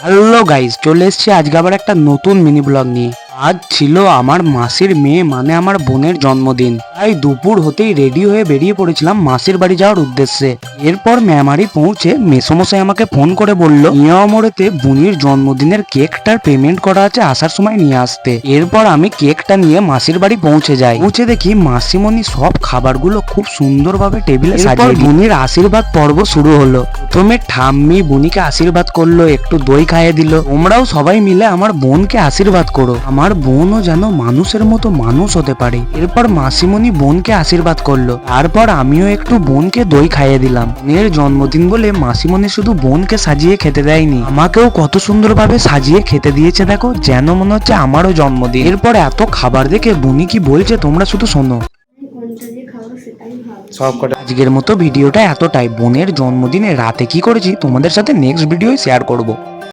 Hello guys, চলে এসেছি আজকে আবার একটা নতুন মিনি ব্লগ নিয়ে। আজ ছিল আমার মাসির মেয়ে মানে আমার বোনের জন্মদিন, তাই দুপুর হতেই রেডি হয়ে বেরিয়ে পড়েছিলাম মাসির বাড়ি যাওয়ার উদ্দেশ্যে। এরপর মেমারি পৌঁছে মেসোমশাই আমাকে ফোন করে বলল নিয়মরেতে বুনির জন্মদিনের কেকটার পেমেন্ট করা আছে, আসার সময় নিয়ে আসতে। এরপর আমি কেকটা নিয়ে মাসির বাড়ি পৌঁছে যাই। পৌঁছে দেখি মাসিমণি সব খাবারগুলো খুব সুন্দরভাবে টেবিলে সাজিয়ে বুনির আশীর্বাদ পর্ব শুরু হলো। প্রথমে ঠাম্মি বুনিকে আশীর্বাদ করলো, একটু দই খাইয়ে দিল। তোমরাও সবাই মিলে আমার বোনকে আশীর্বাদ করো, আমার বোনও যেন মানুষের মতো মানুষ হতে পারে। এরপর মাসিমণি বোনকে আশীর্বাদ করলো, তারপর আমিও একটু বোনকে দই খাইয়ে দিলাম। বোনের জন্মদিন বলে মাসিমণি শুধু বোনকে সাজিয়ে খেতে দেয়নি, আমাকেও কত সুন্দরভাবে সাজিয়ে খেতে দিয়েছে দেখো, যেন মনে হচ্ছে আমারও জন্মদিন। এরপর এত খাবার দেখে বুনি কি বলছে তোমরা শুধু শোনো। আজকের মতো ভিডিওটা এতটাই। বোনের জন্মদিনে রাতে কি করেছি তোমাদের সাথে নেক্সট ভিডিও শেয়ার করব।